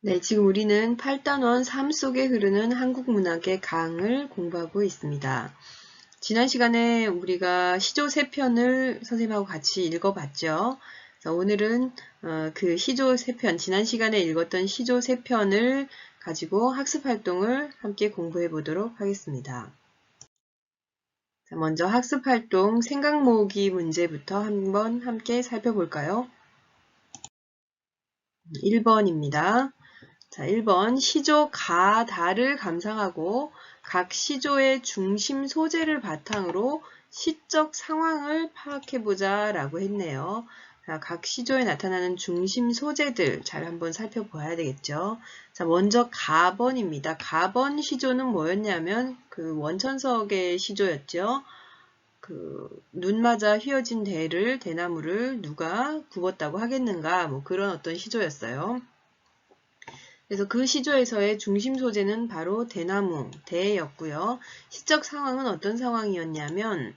네, 지금 우리는 8단원 삶 속에 흐르는 한국 문학의 강을 공부하고 있습니다. 지난 시간에 우리가 시조 3편을 선생님하고 같이 읽어봤죠. 그래서 오늘은 그 시조 3편, 지난 시간에 읽었던 시조 3편을 가지고 학습활동을 함께 공부해 보도록 하겠습니다. 자, 먼저 학습활동 생각 모으기 문제부터 한번 함께 살펴볼까요? 1번입니다. 자, 1번 시조 가, 다를 감상하고 각 시조의 중심 소재를 바탕으로 시적 상황을 파악해보자 라고 했네요. 자, 각 시조에 나타나는 중심 소재들 잘 한번 살펴봐야 되겠죠. 자, 먼저 가번입니다. 가번 시조는 뭐였냐면 그 원천석의 시조였죠. 눈 맞아 휘어진 대나무를 누가 굽었다고 하겠는가 뭐 그런 어떤 시조였어요. 그래서 그 시조에서의 중심 소재는 바로 대나무, 대였고요. 시적 상황은 어떤 상황이었냐면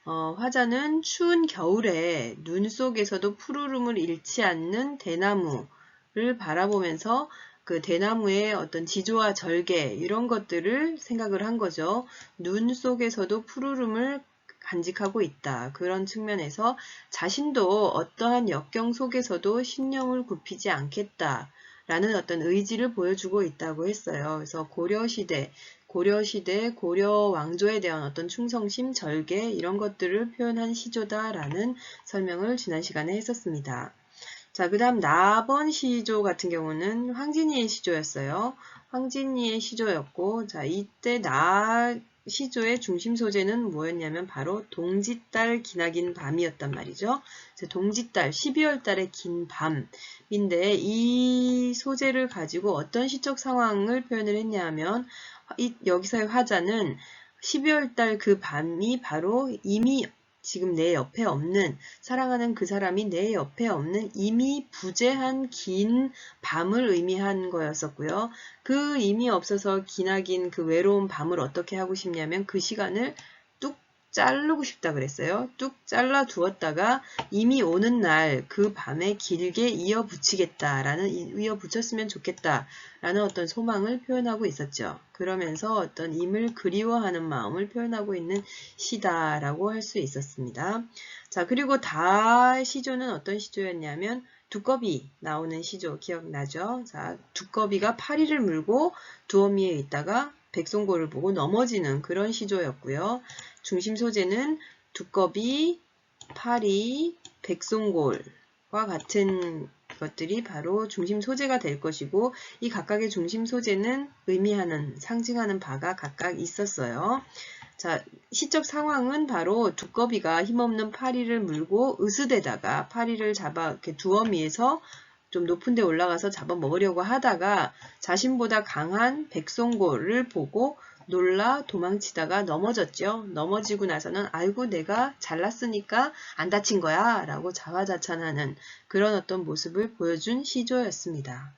화자는 추운 겨울에 눈 속에서도 푸르름을 잃지 않는 대나무를 바라보면서 그 대나무의 어떤 지조와 절개 이런 것들을 생각을 한 거죠. 눈 속에서도 푸르름을 간직하고 있다. 그런 측면에서 자신도 어떠한 역경 속에서도 신념을 굽히지 않겠다. 라는 어떤 의지를 보여주고 있다고 했어요. 그래서 고려시대, 고려 왕조에 대한 어떤 충성심, 절개 이런 것들을 표현한 시조다라는 설명을 지난 시간에 했었습니다. 자, 그 다음 나번 시조 같은 경우는 황진이의 시조였어요. 황진이의 시조였고, 자, 이때 시조의 중심 소재는 뭐였냐면 바로 동짓달 기나긴 밤이었단 말이죠. 동짓달, 12월 달의 긴 밤인데 이 소재를 가지고 어떤 시적 상황을 표현을 했냐 하면 여기서의 화자는 12월 달 그 밤이 바로 이미 지금 내 옆에 없는 사랑하는 그 사람이 내 옆에 없는 이미 부재한 긴 밤을 의미한 거였었고요. 그 이미 없어서 기나긴 그 외로운 밤을 어떻게 하고 싶냐면 그 시간을 뚝 자르고 싶다 그랬어요. 뚝 잘라 두었다가 이미 오는 날 그 밤에 길게 이어 붙이겠다라는 이어 붙였으면 좋겠다라는 어떤 소망을 표현하고 있었죠. 그러면서 어떤 임을 그리워하는 마음을 표현하고 있는 시다라고 할 수 있었습니다. 자, 그리고 다 시조는 어떤 시조였냐면 두꺼비 나오는 시조 기억나죠? 자, 두꺼비가 파리를 물고 두어미에 있다가 백송골을 보고 넘어지는 그런 시조였고요. 중심 소재는 두꺼비, 파리, 백송골과 같은 것들이 바로 중심 소재가 될 것이고 이 각각의 중심 소재는 의미하는, 상징하는 바가 각각 있었어요. 자, 시적 상황은 바로 두꺼비가 힘없는 파리를 물고 으스대다가 파리를 잡아 이렇게 두어미에서 좀 높은 데 올라가서 잡아먹으려고 하다가 자신보다 강한 백송골을 보고 놀라 도망치다가 넘어졌죠. 넘어지고 나서는 아이고 내가 잘났으니까 안 다친 거야 라고 자화자찬하는 그런 어떤 모습을 보여준 시조였습니다.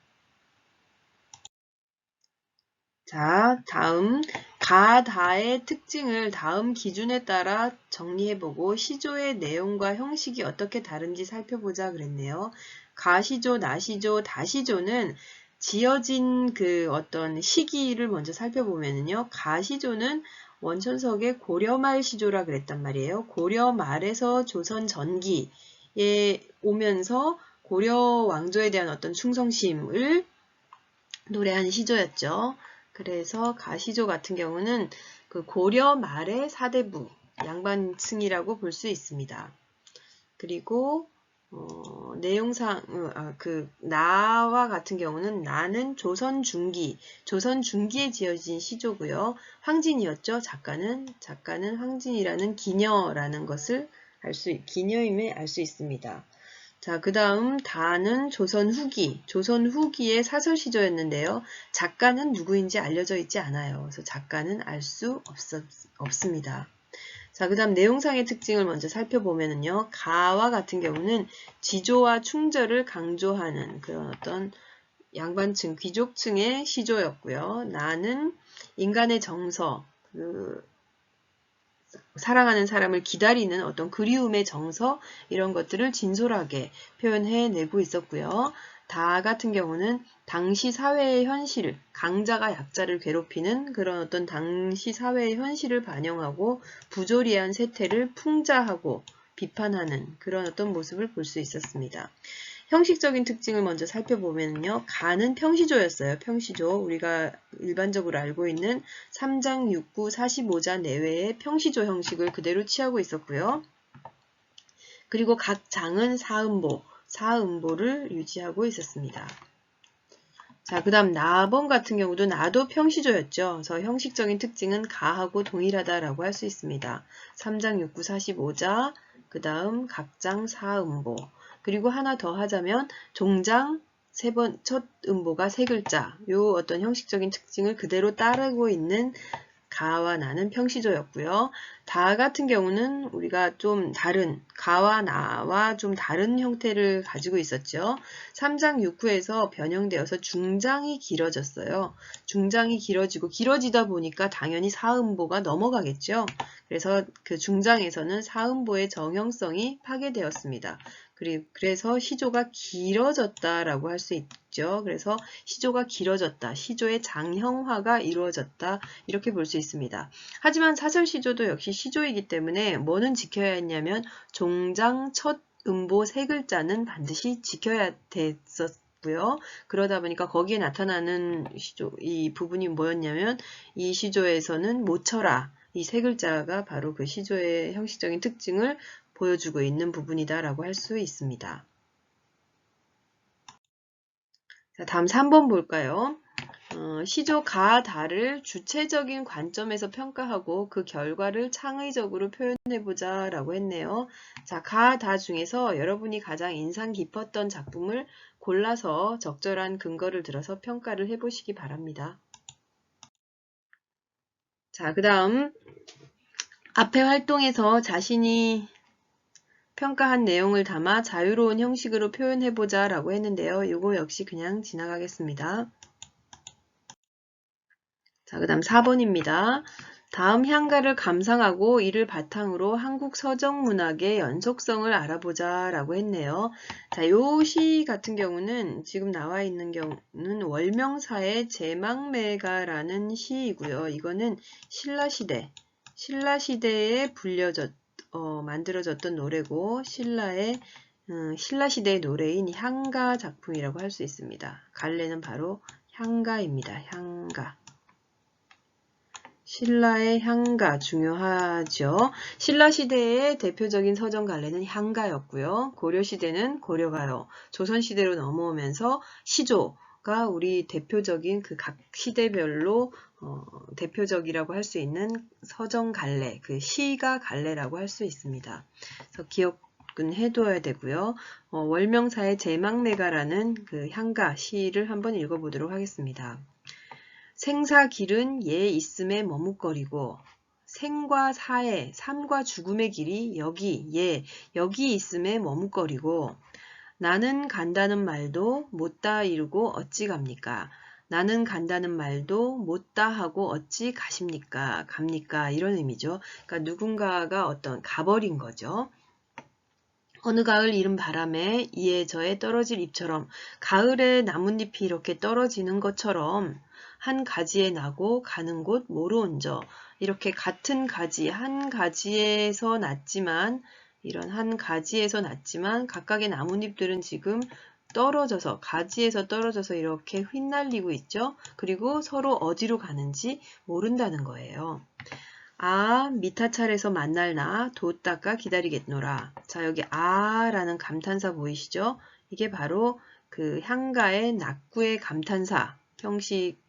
자, 다음 가다의 특징을 다음 기준에 따라 정리해보고 시조의 내용과 형식이 어떻게 다른지 살펴보자 그랬네요. 가시조, 나시조, 다시조는 지어진 그 어떤 시기를 먼저 살펴보면요. 가시조는 원천석의 고려말 시조라 그랬단 말이에요. 고려 말에서 조선 전기에 오면서 고려 왕조에 대한 어떤 충성심을 노래한 시조였죠. 그래서 가시조 같은 경우는 그 고려 말의 사대부 양반층이라고 볼 수 있습니다. 그리고 내용상 나와 같은 경우는 나는 조선 중기에 지어진 시조고요. 황진이었죠. 작가는 황진이라는 기녀라는 것을 기녀임을 알 수 있습니다. 자, 그 다음 다는 조선 후기의 사설 시조였는데요. 작가는 누구인지 알려져 있지 않아요. 그래서 작가는 알 수 없습니다. 자, 그 다음 내용상의 특징을 먼저 살펴보면요. 가와 같은 경우는 지조와 충절을 강조하는 그런 어떤 양반층, 귀족층의 시조였고요. 나는 인간의 정서, 사랑하는 사람을 기다리는 어떤 그리움의 정서 이런 것들을 진솔하게 표현해내고 있었고요. 다 같은 경우는 당시 사회의 현실, 강자가 약자를 괴롭히는 그런 어떤 당시 사회의 현실을 반영하고 부조리한 세태를 풍자하고 비판하는 그런 어떤 모습을 볼 수 있었습니다. 형식적인 특징을 먼저 살펴보면요. 가는 평시조였어요. 평시조. 우리가 일반적으로 알고 있는 3장 6구 45자 내외의 평시조 형식을 그대로 취하고 있었고요. 그리고 각 장은 사음보를 유지하고 있었습니다. 자, 그 다음 나번 같은 경우도 나도 평시조였죠. 그래서 형식적인 특징은 가하고 동일하다라고 할 수 있습니다. 3장 6구 45자, 그 다음 각장 사음보. 그리고 하나 더 하자면 종장 첫 음보가 세 글자. 요 어떤 형식적인 특징을 그대로 따르고 있는 가와 나는 평시조였고요. 다 같은 경우는 우리가 좀 다른 가와 나와 좀 다른 형태를 가지고 있었죠. 3장 6구에서 변형되어서 중장이 길어졌어요. 중장이 길어지다 보니까 당연히 사음보가 넘어가겠죠. 그래서 그 중장에서는 사음보의 정형성이 파괴되었습니다. 그래서 시조가 길어졌다라고 할 수 있죠. 그래서 시조가 길어졌다. 시조의 장형화가 이루어졌다. 이렇게 볼 수 있습니다. 하지만 사설시조도 역시 시조이기 때문에 뭐는 지켜야 했냐면 종장 첫 음보 세 글자는 반드시 지켜야 됐었고요. 그러다 보니까 거기에 나타나는 시조, 이 부분이 뭐였냐면 이 시조에서는 모쳐라. 이 세 글자가 바로 그 시조의 형식적인 특징을 보여주고 있는 부분이다라고 할 수 있습니다. 자, 다음 3번 볼까요? 시조 가, 다를 주체적인 관점에서 평가하고 그 결과를 창의적으로 표현해보자 라고 했네요. 자, 가, 다 중에서 여러분이 가장 인상 깊었던 작품을 골라서 적절한 근거를 들어서 평가를 해보시기 바랍니다. 자, 그 다음 앞의 활동에서 자신이 평가한 내용을 담아 자유로운 형식으로 표현해보자 라고 했는데요. 이거 역시 그냥 지나가겠습니다. 자, 그 다음 4번입니다. 다음 향가를 감상하고 이를 바탕으로 한국 서정문학의 연속성을 알아보자 라고 했네요. 자, 요 시 같은 경우는 지금 나와 있는 경우는 월명사의 제망매가라는 시이고요. 이거는 신라시대에 만들어졌던 노래고 신라시대의 노래인 향가 작품이라고 할 수 있습니다. 갈래는 바로 향가입니다. 향가. 신라의 향가 중요하죠. 신라시대의 대표적인 서정 갈래는 향가였고요. 고려시대는 고려가요. 조선시대로 넘어오면서 시조가 우리 대표적인 그 각 시대별로 대표적이라고 할 수 있는 서정 갈래, 그 시가 갈래라고 할 수 있습니다. 그래서 기억은 해둬야 되고요. 월명사의 제망내가라는 그 향가 시를 한번 읽어보도록 하겠습니다. 생사길은 예 있음에 머뭇거리고 생과 사의 삶과 죽음의 길이 여기 있음에 머뭇거리고 나는 간다는 말도 못다 이루고 어찌 갑니까? 나는 간다는 말도 못다 하고 어찌 갑니까? 이런 의미죠. 그러니까 누군가가 가버린 거죠. 어느 가을 이른 바람에 이에 저에 떨어질 잎처럼 가을에 나뭇잎이 이렇게 떨어지는 것처럼 한 가지에 나고 가는 곳 모르온저 이렇게 같은 가지 한 가지에서 났지만 이런 한 가지에서 났지만 각각의 나뭇잎들은 지금 가지에서 떨어져서 이렇게 휘날리고 있죠. 그리고 서로 어디로 가는지 모른다는 거예요. 아, 미타찰에서 만날 나 돛 닦아 기다리겠노라. 자, 여기 라는 감탄사 보이시죠? 이게 바로 그 향가의 낙구의 감탄사 형식이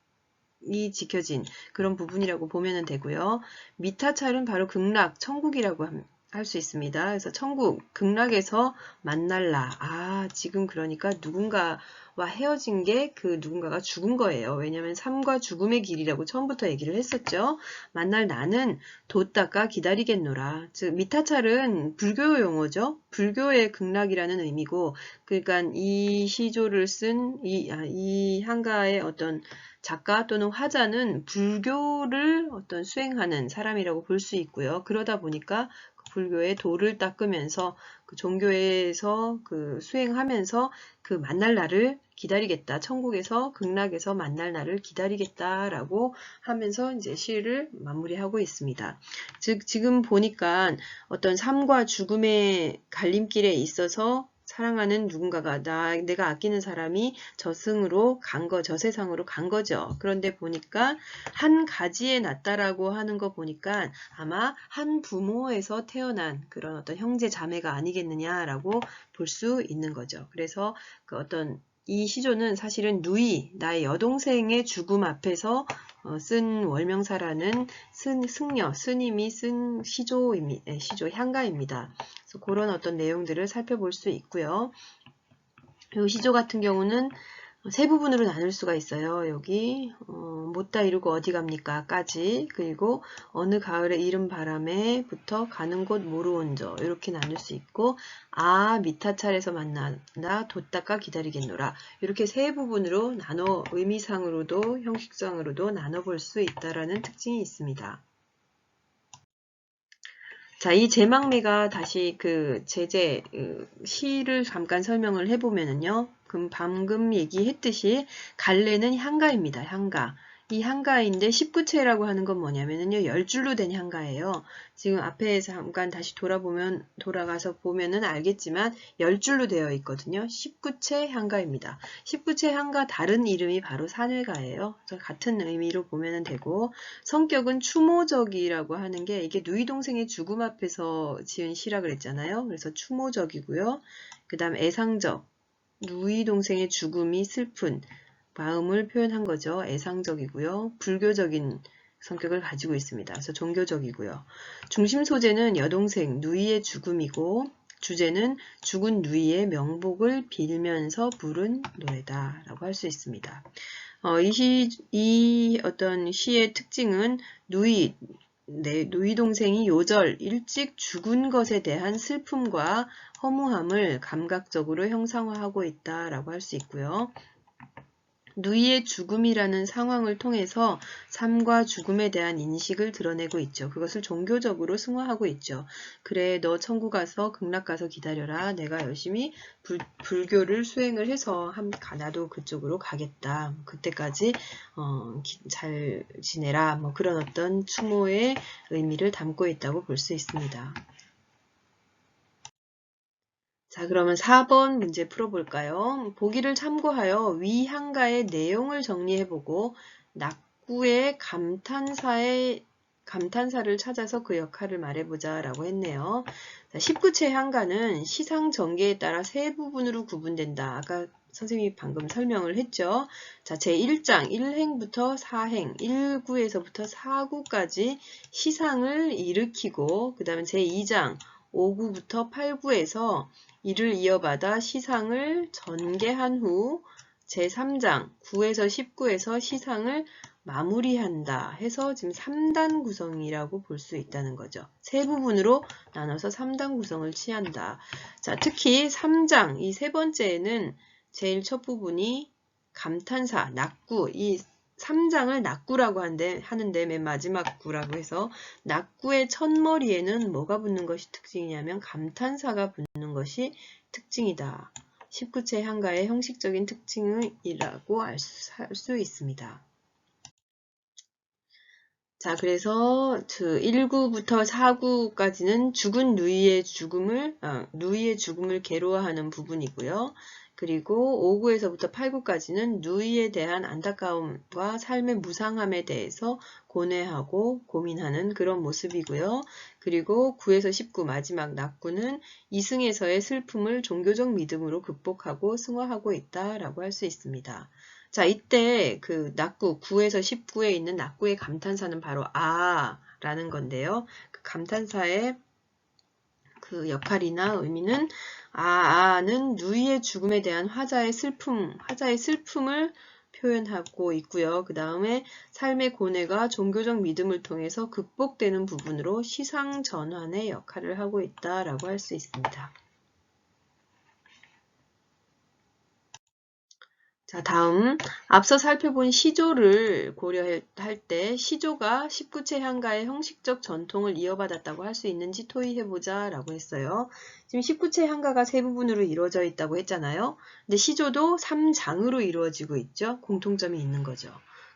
지켜진 그런 부분이라고 보면 되고요. 미타찰은 바로 극락, 천국이라고 할 수 있습니다. 그래서 천국, 극락에서 만날라. 아, 지금 그러니까 누군가와 헤어진 게 그 누군가가 죽은 거예요. 왜냐하면 삶과 죽음의 길이라고 처음부터 얘기를 했었죠. 만날 나는 돛닦아 기다리겠노라. 즉 미타찰은 불교 용어죠. 불교의 극락이라는 의미고, 그러니까 이 시조를 쓴 이 한가의 어떤 작가 또는 화자는 불교를 어떤 수행하는 사람이라고 볼 수 있고요. 그러다 보니까 불교의 도를 닦으면서 그 종교에서 그 수행하면서 그 만날 날을 기다리겠다. 천국에서 극락에서 만날 날을 기다리겠다라고 하면서 이제 시를 마무리하고 있습니다. 즉 지금 보니까 어떤 삶과 죽음의 갈림길에 있어서 사랑하는 누군가가 내가 아끼는 사람이 저 세상으로 간 거죠. 그런데 보니까 한 가지에 낳다라고 하는 거 보니까 아마 한 부모에서 태어난 그런 어떤 형제 자매가 아니겠느냐라고 볼 수 있는 거죠. 그래서 그 어떤 이 시조는 사실은 나의 여동생의 죽음 앞에서 쓴 월명사라는 승려, 스님이 쓴 시조 향가입니다. 그래서 그런 어떤 내용들을 살펴볼 수 있고요. 이 시조 같은 경우는 세 부분으로 나눌 수가 있어요. 여기 못다 이루고 어디 갑니까? 까지, 그리고 어느 가을에 이른 바람에부터 가는 곳 모르온저, 이렇게 나눌 수 있고, 미타찰에서 만나다 돛닦아 기다리겠노라, 이렇게 세 부분으로 의미상으로도 형식상으로도 나눠볼 수 있다라는 특징이 있습니다. 자, 이 제망매가 다시 그 시를 잠깐 설명을 해보면은요. 그럼 방금 얘기했듯이 갈래는 향가입니다. 향가. 이 향가인데 19채라고 하는 건 뭐냐면은요. 10줄로 된 향가예요. 지금 앞에 잠깐 다시 돌아가서 보면은 알겠지만 10줄로 되어 있거든요. 19채 향가입니다. 19채 향가 다른 이름이 바로 산회가예요. 그래서 같은 의미로 보면 되고, 성격은 추모적이라고 하는 게 이게 누이 동생의 죽음 앞에서 지은 시라 그랬잖아요. 그래서 추모적이고요. 그 다음 애상적, 누이 동생의 죽음이 슬픈 마음을 표현한 거죠. 애상적이고요. 불교적인 성격을 가지고 있습니다. 그래서 종교적이고요. 중심 소재는 여동생 누이의 죽음이고, 주제는 죽은 누이의 명복을 빌면서 부른 노래다라고 할 수 있습니다. 이 어떤 시의 특징은 누이 동생이 요절 일찍 죽은 것에 대한 슬픔과 허무함을 감각적으로 형상화하고 있다라고 할 수 있고요. 누이의 죽음이라는 상황을 통해서 삶과 죽음에 대한 인식을 드러내고 있죠. 그것을 종교적으로 승화하고 있죠. 그래, 너 천국 가서 극락 가서 기다려라. 내가 열심히 불교를 수행을 해서 나도 그쪽으로 가겠다. 그때까지 잘 지내라. 뭐 그런 어떤 추모의 의미를 담고 있다고 볼 수 있습니다. 자, 그러면 4번 문제 풀어볼까요? 보기를 참고하여 위 한가의 내용을 정리해보고 낙구의 감탄사를 찾아서 그 역할을 말해보자 라고 했네요. 자, 19채 한가는 시상 전개에 따라 세 부분으로 구분된다. 아까 선생님이 방금 설명을 했죠. 자, 제1장 1행부터 4행, 1구에서부터 4구까지 시상을 일으키고, 그 다음에 제2장 5구부터 8구에서 이를 이어받아 시상을 전개한 후 제3장 9에서 19에서 시상을 마무리한다 해서 지금 3단 구성이라고 볼 수 있다는 거죠. 세 부분으로 나눠서 3단 구성을 취한다. 자, 특히 3장 이 세 번째에는 제일 첫 부분이 감탄사, 낙구, 이 3장을 낙구라고 하는데 맨 마지막 구라고 해서 낙구의 첫머리에는 뭐가 붙는 것이 특징이냐면 감탄사가 붙는 것이 특징이다. 19채 향가의 형식적인 특징이라고 할 수 있습니다. 자, 그래서 1구부터 4구까지는 죽은 누이의 죽음을 괴로워하는 부분이고요. 그리고 5구에서부터 8구까지는 누이에 대한 안타까움과 삶의 무상함에 대해서 고뇌하고 고민하는 그런 모습이고요. 그리고 9에서 19 마지막 낙구는 이승에서의 슬픔을 종교적 믿음으로 극복하고 승화하고 있다라고 할 수 있습니다. 자, 이때 그 낙구 9에서 19에 있는 낙구의 감탄사는 바로 라는 건데요. 그 감탄사의 그 역할이나 의미는 아는 누이의 죽음에 대한 화자의 슬픔을 표현하고 있고요. 그 다음에 삶의 고뇌가 종교적 믿음을 통해서 극복되는 부분으로 시상 전환의 역할을 하고 있다라고 할 수 있습니다. 자, 다음 앞서 살펴본 시조를 고려할 때 시조가 19채 향가의 형식적 전통을 이어받았다고 할 수 있는지 토의해보자 라고 했어요. 지금 19채 향가가 세 부분으로 이루어져 있다고 했잖아요. 근데 시조도 3장으로 이루어지고 있죠. 공통점이 있는 거죠.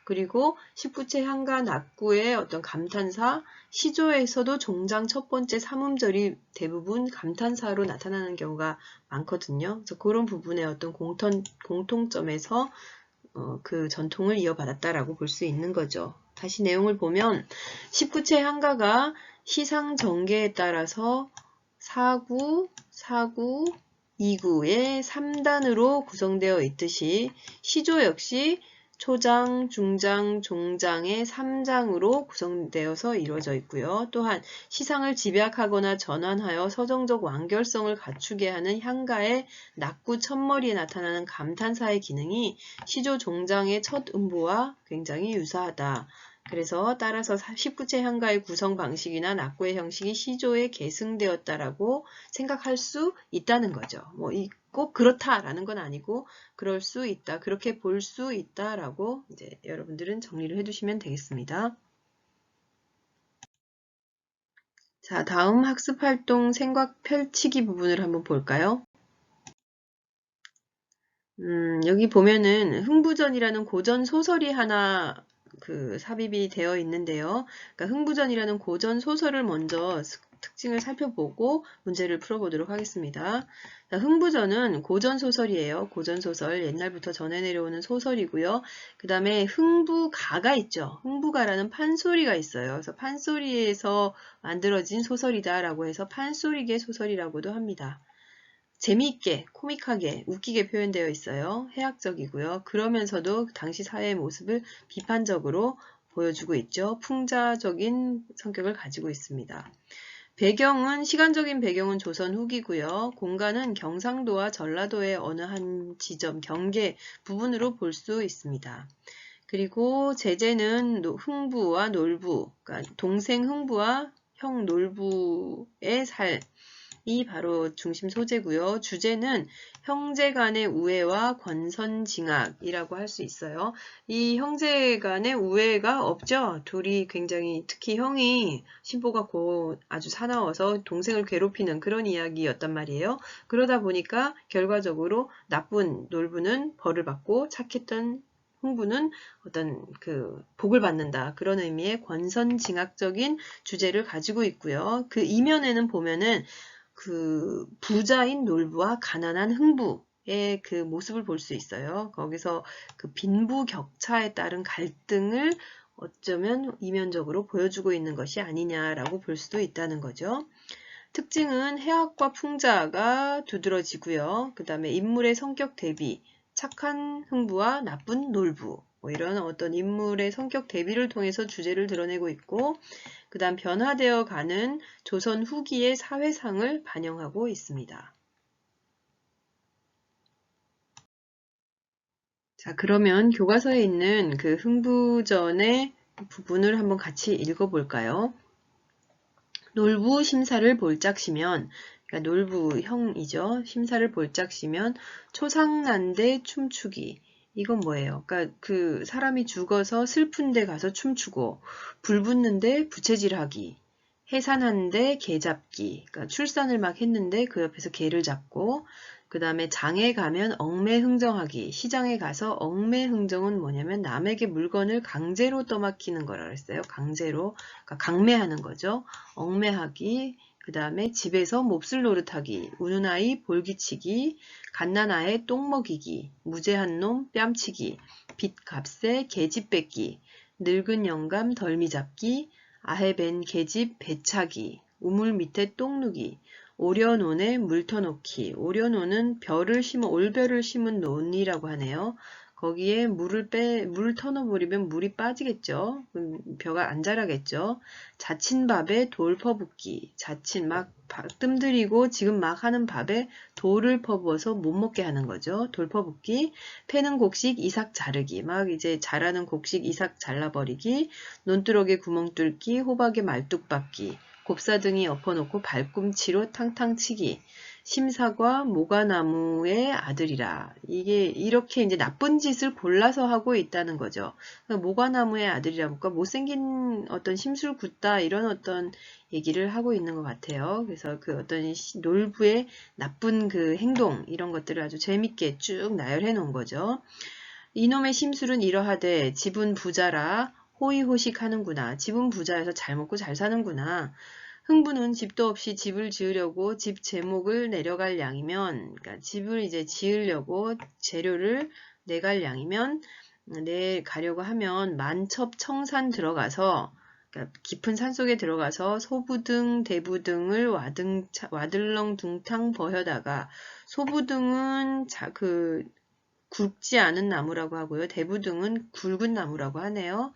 그리고 19채 향가 낙구의 어떤 감탄사, 시조에서도 종장 첫 번째 삼음절이 대부분 감탄사로 나타나는 경우가 많거든요. 그래서 그런 부분의 어떤 공통점에서 그 전통을 이어받았다라고 볼 수 있는 거죠. 다시 내용을 보면 19채 향가가 시상 전개에 따라서 사구, 2구의 3단으로 구성되어 있듯이 시조 역시 초장, 중장, 종장의 3장으로 구성되어서 이루어져 있고요. 또한 시상을 집약하거나 전환하여 서정적 완결성을 갖추게 하는 향가의 낙구 첫머리에 나타나는 감탄사의 기능이 시조 종장의 첫 음보와 굉장히 유사하다. 그래서 따라서 19채 향가의 구성 방식이나 낙구의 형식이 시조에 계승되었다라고 생각할 수 있다는 거죠. 꼭 그렇다라는 건 아니고 그럴 수 있다, 그렇게 볼 수 있다라고 이제 여러분들은 정리를 해두시면 되겠습니다. 자, 다음 학습활동 생각 펼치기 부분을 한번 볼까요? 여기 보면은 흥부전이라는 고전 소설이 하나 삽입이 되어 있는데요. 그러니까 흥부전이라는 고전 소설을 먼저 특징을 살펴보고 문제를 풀어보도록 하겠습니다. 자, 흥부전은 고전 소설이에요. 고전 소설, 옛날부터 전해 내려오는 소설이고요. 그 다음에 흥부가가 있죠. 흥부가라는 판소리가 있어요. 그래서 판소리에서 만들어진 소설이다라고 해서 판소리계 소설이라고도 합니다. 재미있게, 코믹하게, 웃기게 표현되어 있어요. 해학적이고요. 그러면서도 당시 사회의 모습을 비판적으로 보여주고 있죠. 풍자적인 성격을 가지고 있습니다. 시간적인 배경은 조선 후기고요. 공간은 경상도와 전라도의 어느 한 지점, 경계 부분으로 볼 수 있습니다. 그리고 제재는 흥부와 놀부, 그러니까 동생 흥부와 형 놀부의 이 바로 중심 소재고요. 주제는 형제 간의 우애와 권선징악이라고 할 수 있어요. 이 형제 간의 우애가 없죠. 둘이 굉장히, 특히 형이 신보가 아주 사나워서 동생을 괴롭히는 그런 이야기였단 말이에요. 그러다 보니까 결과적으로 나쁜 놀부는 벌을 받고 착했던 흥부는 어떤 복을 받는다. 그런 의미의 권선징악적인 주제를 가지고 있고요. 그 이면에는 보면은 부자인 놀부와 가난한 흥부의 그 모습을 볼 수 있어요. 거기서 그 빈부격차에 따른 갈등을 어쩌면 이면적으로 보여주고 있는 것이 아니냐라고 볼 수도 있다는 거죠. 특징은 해학과 풍자가 두드러지고요. 그 다음에 인물의 성격 대비, 착한 흥부와 나쁜 놀부, 이런 어떤 인물의 성격 대비를 통해서 주제를 드러내고 있고, 그 다음 변화되어 가는 조선 후기의 사회상을 반영하고 있습니다. 자, 그러면 교과서에 있는 그 흥부전의 부분을 한번 같이 읽어볼까요? 놀부 심사를 볼짝시면, 그러니까 놀부 형이죠. 심사를 볼짝시면 초상난데 춤추기. 이건 뭐예요? 그러니까 그 사람이 죽어서 슬픈데 가서 춤추고, 불 붙는데 부채질하기, 해산하는데 개 잡기. 그러니까 출산을 막 했는데 그 옆에서 개를 잡고, 그 다음에 장에 가면 엉매흥정하기. 시장에 가서 엉매흥정은 뭐냐면 남에게 물건을 강제로 떠맡기는 거라 그랬어요. 강제로. 그러니까 강매하는 거죠. 엉매하기. 그 다음에 집에서 몹쓸 노릇하기. 우는 아이 볼기치기. 갓난아에 똥 먹이기. 무죄한 놈 뺨치기. 빚값에 계집 뺏기. 늙은 영감 덜미 잡기. 아해 벤 계집 배차기. 우물 밑에 똥 누기. 오려논에 물 터놓기. 오려논은 올별을 심은 논이라고 하네요. 거기에 물을 터넣어버리면 물이 빠지겠죠. 벼가 안 자라겠죠. 자친 밥에 돌 퍼붓기. 자친 막 뜸들이고 지금 막 하는 밥에 돌을 퍼부어서 못 먹게 하는 거죠. 돌 퍼붓기. 패는 곡식 이삭 자르기. 막 이제 자라는 곡식 이삭 잘라버리기. 논두렁에 구멍 뚫기. 호박에 말뚝 박기. 곱사등이 엎어놓고 발꿈치로 탕탕 치기. 심사과 모가나무의 아들이라. 이게 이렇게 이제 나쁜 짓을 골라서 하고 있다는 거죠. 그러니까 모가나무의 아들이라니까 못생긴 어떤 심술 굿다 이런 어떤 얘기를 하고 있는 것 같아요. 그래서 그 어떤 놀부의 나쁜 그 행동 이런 것들을 아주 재밌게 쭉 나열해 놓은 거죠. 이놈의 심술은 이러하되 집은 부자라 호의호식 하는구나. 집은 부자여서 잘 먹고 잘 사는구나. 흥부는 집도 없이 집을 지으려고 집 제목을 내려갈 양이면, 그러니까 집을 이제 지으려고 재료를 내갈 양이면, 내가려고 하면 만첩 청산 들어가서, 그러니까 깊은 산속에 들어가서 소부등, 대부등을 와들렁둥탕 버여다가, 소부등은 굵지 않은 나무라고 하고요. 대부등은 굵은 나무라고 하네요.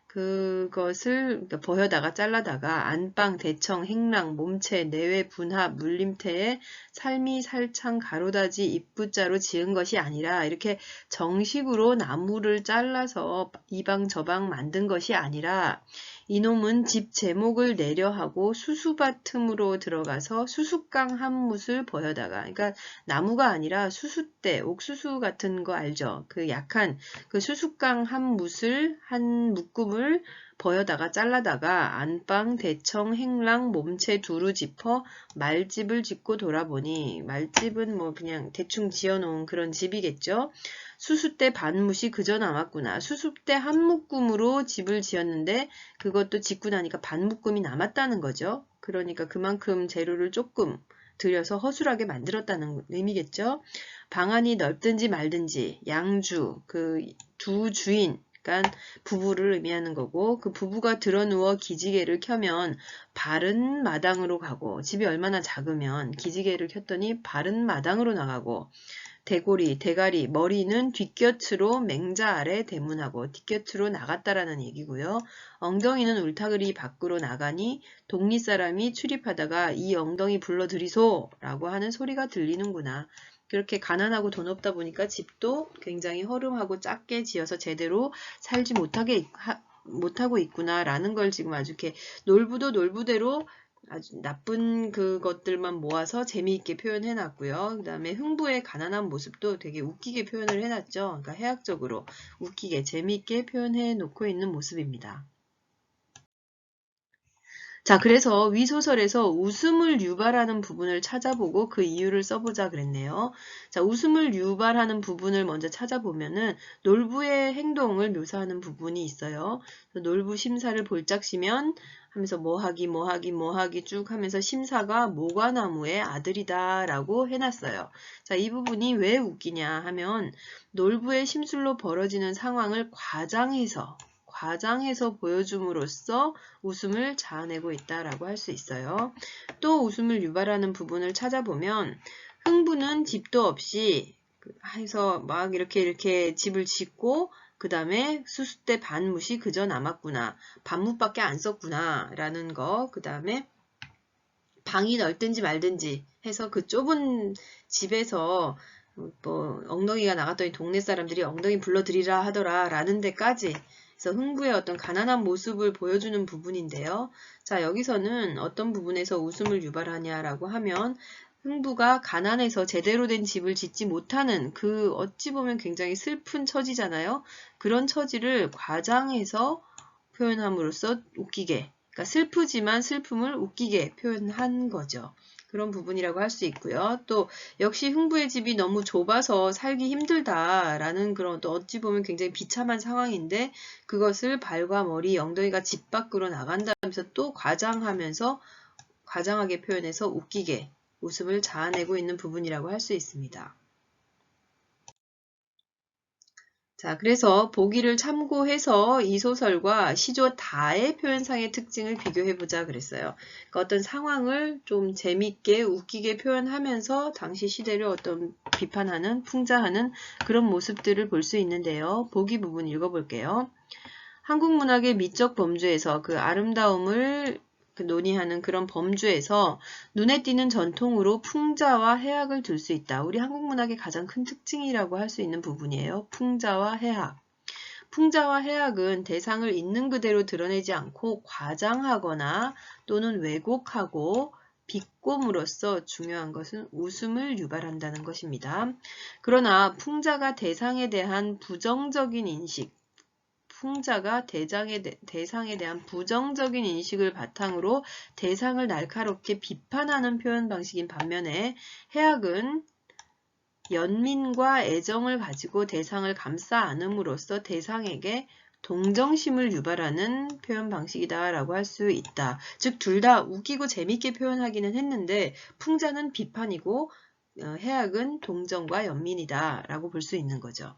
그것을 버여다가 잘라다가 안방, 대청, 행랑, 몸체, 내외, 분합, 물림태에 살미, 살창, 가로다지, 입부자로 지은 것이 아니라 이렇게 정식으로 나무를 잘라서 이방 저방 만든 것이 아니라 이놈은 집 제목을 내려하고 수수밭 틈으로 들어가서 수숫강 한 뭇을 버여다가 그러니까 나무가 아니라 수숫대, 옥수수 같은 거 알죠? 그 약한 그 수숫강 한 뭇을 한 묶음을 버여다가 잘라다가 안방, 대청, 행랑, 몸체 두루 짚어 말집을 짓고 돌아보니 말집은 뭐 그냥 대충 지어놓은 그런 집이겠죠. 수숫대 반뭇이 그저 남았구나. 수숫대 한 묶음으로 집을 지었는데 그것도 짓고 나니까 반 묶음이 남았다는 거죠. 그러니까 그만큼 재료를 조금 들여서 허술하게 만들었다는 의미겠죠. 방안이 넓든지 말든지 양주, 그 두 주인, 그러니까 부부를 의미하는 거고 그 부부가 들어누워 기지개를 켜면 바른 마당으로 가고 집이 얼마나 작으면 기지개를 켰더니 바른 마당으로 나가고 대고리, 대가리, 머리는 뒷곁으로 맹자 아래 대문하고 뒷곁으로 나갔다라는 얘기고요. 엉덩이는 울타그리 밖으로 나가니 동리 사람이 출입하다가 이 엉덩이 불러들이소 라고 하는 소리가 들리는구나. 그렇게 가난하고 돈 없다 보니까 집도 굉장히 허름하고 작게 지어서 제대로 살지 못하고 있구나라는 걸 지금 아주 이렇게 놀부도 놀부대로 아주 나쁜 그것들만 모아서 재미있게 표현해 놨고요. 그 다음에 흥부의 가난한 모습도 되게 웃기게 표현을 해놨죠. 그러니까 해학적으로 웃기게 재미있게 표현해 놓고 있는 모습입니다. 자, 그래서 위 소설에서 웃음을 유발하는 부분을 찾아보고 그 이유를 써보자 그랬네요. 자, 웃음을 유발하는 부분을 먼저 찾아보면은 놀부의 행동을 묘사하는 부분이 있어요. 놀부 심사를 볼짝시면 하면서 뭐하기 쭉 하면서 심사가 모과나무의 아들이다 라고 해놨어요. 자, 이 부분이 왜 웃기냐 하면 놀부의 심술로 벌어지는 상황을 과장해서 보여줌으로써 웃음을 자아내고 있다라고 할 수 있어요. 또 웃음을 유발하는 부분을 찾아보면 흥부는 집도 없이 해서 막 이렇게 집을 짓고 그 다음에 수숫대 반뭇이 그저 남았구나. 반뭇밖에 안 썼구나 라는 거. 그 다음에 방이 넓든지 말든지 해서 그 좁은 집에서 뭐 엉덩이가 나갔더니 동네 사람들이 엉덩이 불러들이라 하더라 라는 데까지 그래서 흥부의 어떤 가난한 모습을 보여주는 부분인데요. 자, 여기서는 어떤 부분에서 웃음을 유발하냐라고 하면 흥부가 가난해서 제대로 된 집을 짓지 못하는 그 어찌 보면 굉장히 슬픈 처지잖아요. 그런 처지를 과장해서 표현함으로써 웃기게, 그러니까 슬프지만 슬픔을 웃기게 표현한 거죠. 그런 부분이라고 할 수 있고요. 또 역시 흥부의 집이 너무 좁아서 살기 힘들다라는 그런 또 어찌 보면 굉장히 비참한 상황인데 그것을 발과 머리, 엉덩이가 집 밖으로 나간다면서 또 과장하게 표현해서 웃기게 웃음을 자아내고 있는 부분이라고 할 수 있습니다. 자, 그래서 보기를 참고해서 이 소설과 시조 다의 표현상의 특징을 비교해보자 그랬어요. 그러니까 어떤 상황을 좀 재밌게 웃기게 표현하면서 당시 시대를 어떤 비판하는, 풍자하는 그런 모습들을 볼 수 있는데요. 보기 부분 읽어볼게요. 한국 문학의 미적 범주에서 그 아름다움을 논의하는 그런 범주에서 눈에 띄는 전통으로 풍자와 해학을 둘 수 있다. 우리 한국 문학의 가장 큰 특징이라고 할 수 있는 부분이에요. 풍자와 해학. 풍자와 해학은 대상을 있는 그대로 드러내지 않고 과장하거나 또는 왜곡하고 비꼼으로써 중요한 것은 웃음을 유발한다는 것입니다. 그러나 풍자가 대상에 대한 부정적인 인식, 풍자가 대상에 대한 부정적인 인식을 바탕으로 대상을 날카롭게 비판하는 표현 방식인 반면에 해학은 연민과 애정을 가지고 대상을 감싸 안음으로써 대상에게 동정심을 유발하는 표현 방식이다라고 할 수 있다. 즉, 둘 다 웃기고 재밌게 표현하기는 했는데 풍자는 비판이고 해학은 동정과 연민이다라고 볼 수 있는 거죠.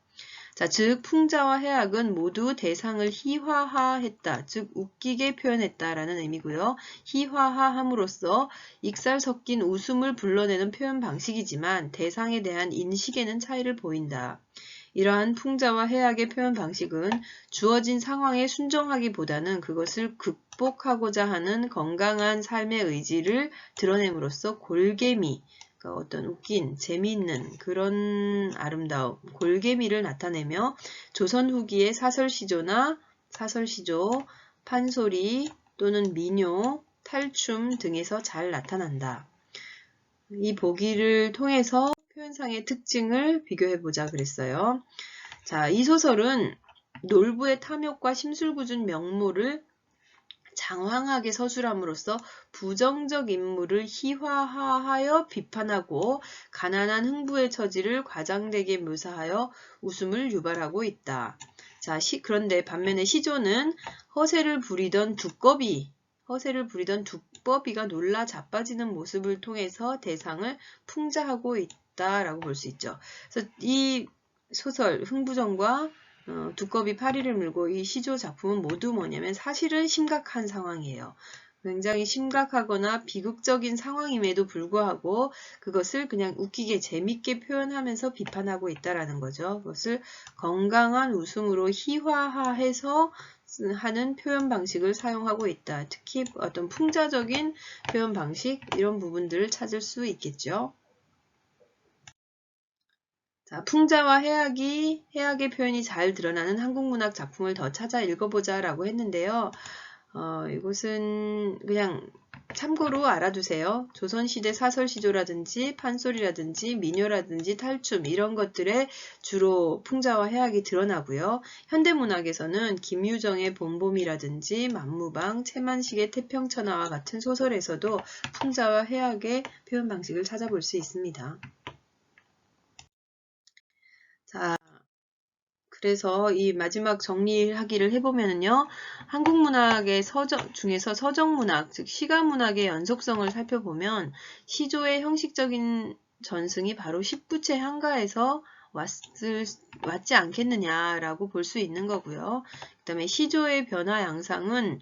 자, 즉 풍자와 해학은 모두 대상을 희화화했다, 즉 웃기게 표현했다라는 의미고요. 희화화함으로써 익살 섞인 웃음을 불러내는 표현 방식이지만 대상에 대한 인식에는 차이를 보인다. 이러한 풍자와 해학의 표현 방식은 주어진 상황에 순종하기보다는 그것을 극복하고자 하는 건강한 삶의 의지를 드러냄으로써 골개미, 어떤 웃긴, 재미있는 그런 아름다움, 골개미를 나타내며 조선 후기의 사설시조나 사설시조, 판소리 또는 민요, 탈춤 등에서 잘 나타난다. 이 보기를 통해서 표현상의 특징을 비교해보자 그랬어요. 자, 이 소설은 놀부의 탐욕과 심술궂은 명모를 장황하게 서술함으로써 부정적 인물을 희화화하여 비판하고 가난한 흥부의 처지를 과장되게 묘사하여 웃음을 유발하고 있다. 자, 그런데 반면에 시조는 허세를 부리던 두꺼비가 놀라 자빠지는 모습을 통해서 대상을 풍자하고 있다라고 볼 수 있죠. 그래서 이 소설 흥부정과 두꺼비 파리를 물고 이 시조 작품은 모두 뭐냐면 사실은 심각한 상황이에요. 굉장히 심각하거나 비극적인 상황임에도 불구하고 그것을 그냥 웃기게 재밌게 표현하면서 비판하고 있다라는 거죠. 그것을 건강한 웃음으로 희화화해서 하는 표현 방식을 사용하고 있다. 특히 어떤 풍자적인 표현 방식 이런 부분들을 찾을 수 있겠죠. 자, 풍자와 해학의 표현이 잘 드러나는 한국문학 작품을 더 찾아 읽어보자 라고 했는데요. 이것은 그냥 참고로 알아두세요. 조선시대 사설시조라든지 판소리라든지 민요라든지 탈춤 이런 것들에 주로 풍자와 해학이 드러나고요. 현대문학에서는 김유정의 봄봄이라든지 만무방, 채만식의 태평천하와 같은 소설에서도 풍자와 해학의 표현 방식을 찾아볼 수 있습니다. 자, 그래서 이 마지막 정리하기를 해보면요. 한국문학의 중에서 서정문학, 즉 시가문학의 연속성을 살펴보면 시조의 형식적인 전승이 바로 십부채 한가에서 왔지 않겠느냐라고 볼 수 있는 거고요. 그 다음에 시조의 변화 양상은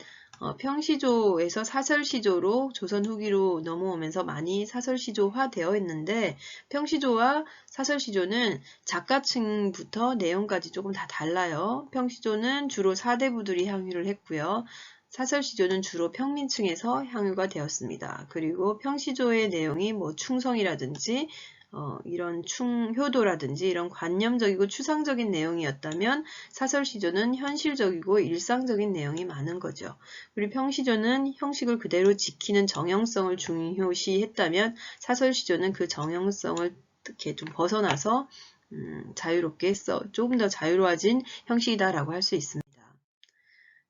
평시조에서 사설시조로 조선 후기로 넘어오면서 많이 사설시조화 되어 있는데 평시조와 사설시조는 작가층부터 내용까지 조금 다 달라요. 평시조는 주로 사대부들이 향유를 했고요. 사설시조는 주로 평민층에서 향유가 되었습니다. 그리고 평시조의 내용이 뭐 충성이라든지 이런 효도라든지 이런 관념적이고 추상적인 내용이었다면 사설시조는 현실적이고 일상적인 내용이 많은 거죠. 그리고 평시조는 형식을 그대로 지키는 정형성을 중요시했다면 사설시조는 그 정형성을 이렇게 좀 벗어나서 자유롭게 조금 더 자유로워진 형식이다라고 할 수 있습니다.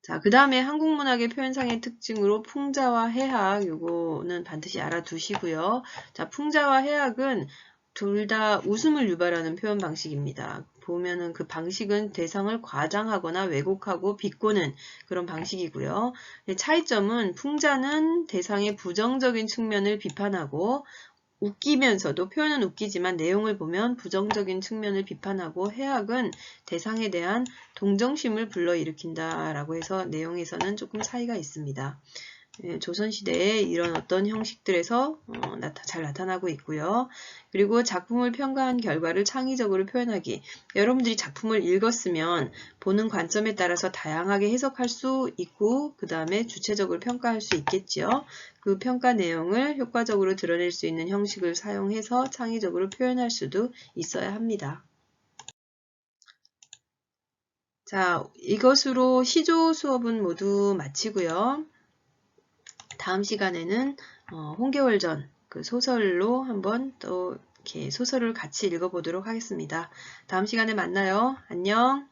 자, 그 다음에 한국문학의 표현상의 특징으로 풍자와 해학, 요거는 반드시 알아두시고요. 자, 풍자와 해학은 둘 다 웃음을 유발하는 표현 방식입니다. 보면은 그 방식은 대상을 과장하거나 왜곡하고 비꼬는 그런 방식이고요. 차이점은 풍자는 대상의 부정적인 측면을 비판하고 웃기면서도 표현은 웃기지만 내용을 보면 부정적인 측면을 비판하고 해악은 대상에 대한 동정심을 불러일으킨다라고 해서 내용에서는 조금 차이가 있습니다. 조선시대에 이런 어떤 형식들에서 잘 나타나고 있고요. 그리고 작품을 평가한 결과를 창의적으로 표현하기. 여러분들이 작품을 읽었으면 보는 관점에 따라서 다양하게 해석할 수 있고 그 다음에 주체적으로 평가할 수 있겠죠. 그 평가 내용을 효과적으로 드러낼 수 있는 형식을 사용해서 창의적으로 표현할 수도 있어야 합니다. 자, 이것으로 시조 수업은 모두 마치고요. 다음 시간에는 홍계월전 그 소설로 한번 또 이렇게 소설을 같이 읽어보도록 하겠습니다. 다음 시간에 만나요. 안녕.